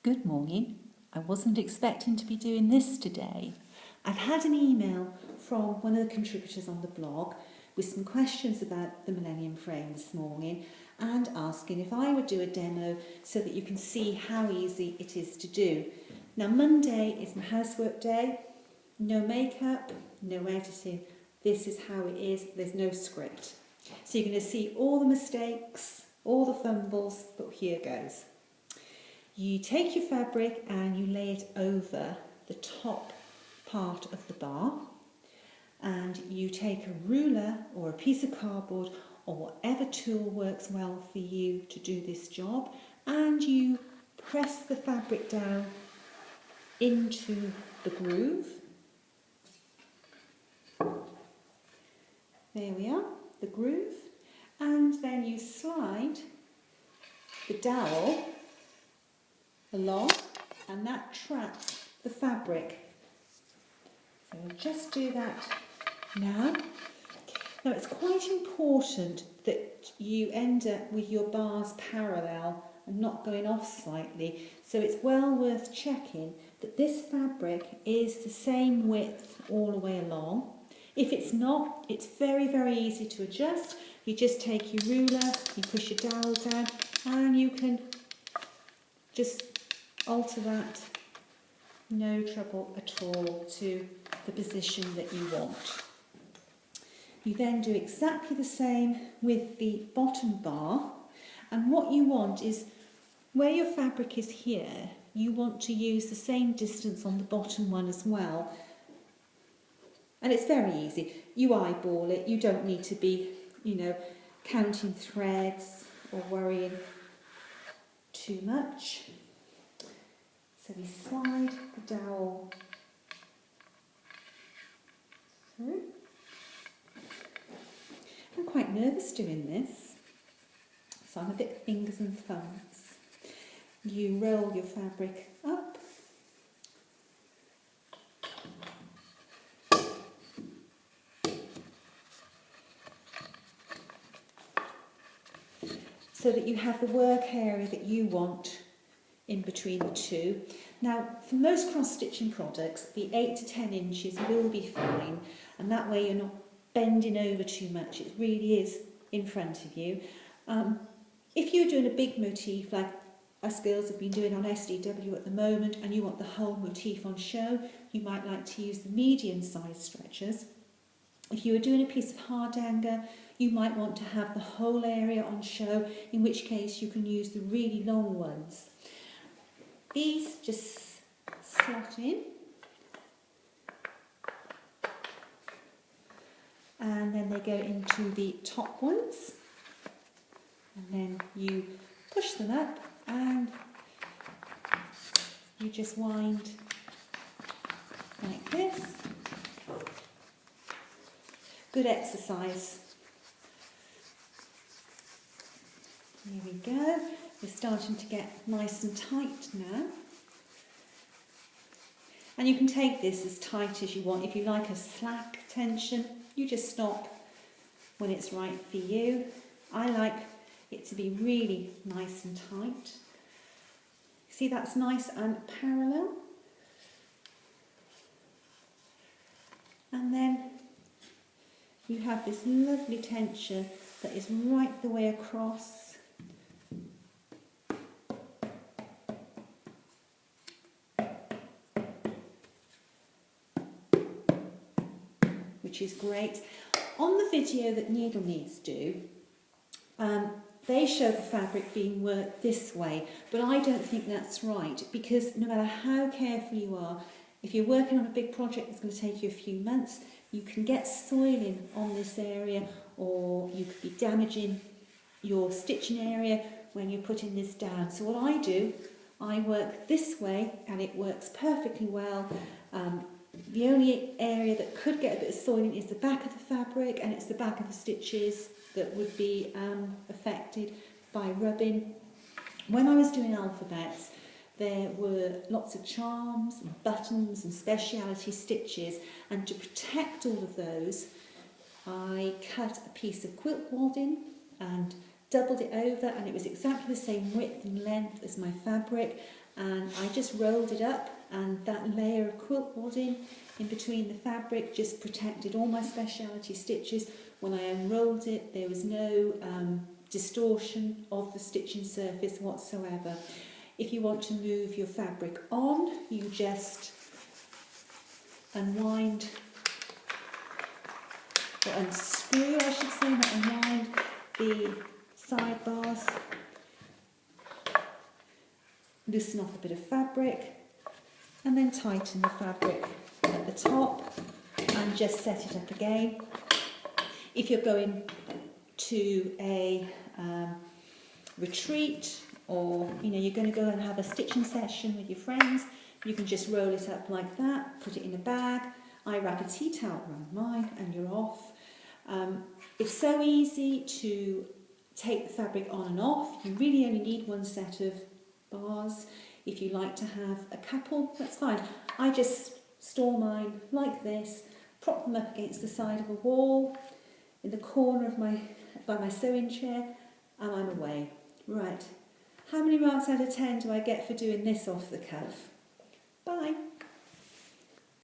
Good morning. I wasn't expecting to be doing this today. I've had an email from one of the contributors on the blog with some questions about the Millennium frame this morning and asking if I would do a demo so that you can see how easy it is to do. Now, Monday is my housework day. No makeup, no editing. This is how it is. There's no script. So you're going to see all the mistakes, all the fumbles, but here goes. You take your fabric and you lay it over the top part of the bar, and you take a ruler or a piece of cardboard or whatever tool works well for you to do this job, and you press the fabric down into the groove. There we are, the groove, and then you slide the dowel along, and that traps the fabric. So we'll just do that now. Now it's quite important that you end up with your bars parallel and not going off slightly, so it's well worth checking that this fabric is the same width all the way along. If it's not, it's very, very easy to adjust. You just take your ruler, you push your dowel down, and you can just alter that, no trouble at all, to the position that you want. You then do exactly the same with the bottom bar, and what you want is, where your fabric is here, you want to use the same distance on the bottom one as well. And it's very easy. You eyeball it, you don't need to be, counting threads or worrying too much. So we slide the dowel through. I'm quite nervous doing this, so I'm a bit fingers and thumbs. You roll your fabric up. So that you have the work area that you want in between the two. Now, for most cross-stitching products, the 8 to 10 inches will be fine, and that way you're not bending over too much. It really is in front of you. If you're doing a big motif, like us girls have been doing on SDW at the moment, and you want the whole motif on show, you might like to use the medium-sized stretchers. If you were doing a piece of hardanger, you might want to have the whole area on show, in which case you can use the really long ones. These just slot in, and then they go into the top ones, and then you push them up and you just wind like this. Good exercise. Here we go. We're starting to get nice and tight now. And you can take this as tight as you want. If you like a slack tension, you just stop when it's right for you. I like it to be really nice and tight. See, that's nice and parallel. And then you have this lovely tension that is right the way across. Which is great. On the video that Needle Needs do, they show the fabric being worked this way, but I don't think that's right, because no matter how careful you are, if you're working on a big project that's going to take you a few months, you can get soiling on this area, or you could be damaging your stitching area when you're putting this down. So what I do, I work this way and it works perfectly well. The only area that could get a bit of soiling is the back of the fabric, and it's the back of the stitches that would be affected by rubbing. When I was doing alphabets, there were lots of charms and buttons and speciality stitches, and to protect all of those, I cut a piece of quilt wadding and doubled it over, and it was exactly the same width and length as my fabric, and I just rolled it up, and that layer of quilt wadding in between the fabric just protected all my speciality stitches. When I unrolled it, there was no distortion of the stitching surface whatsoever. If you want to move your fabric on, you just unwind, or unscrew, I should say, not unwind, the sidebars, loosen off a bit of fabric, and then tighten the fabric at the top and just set it up again. If you're going to a retreat, or you're going to go and have a stitching session with your friends, you can just roll it up like that, put it in a bag. I wrap a tea towel around mine and you're off. It's so easy to take the fabric on and off. You really only need one set of bars. If you like to have a couple, that's fine. I just store mine like this, prop them up against the side of a wall in the corner of by my sewing chair, and I'm away. Right, how many marks out of 10 do I get for doing this off the cuff? Bye.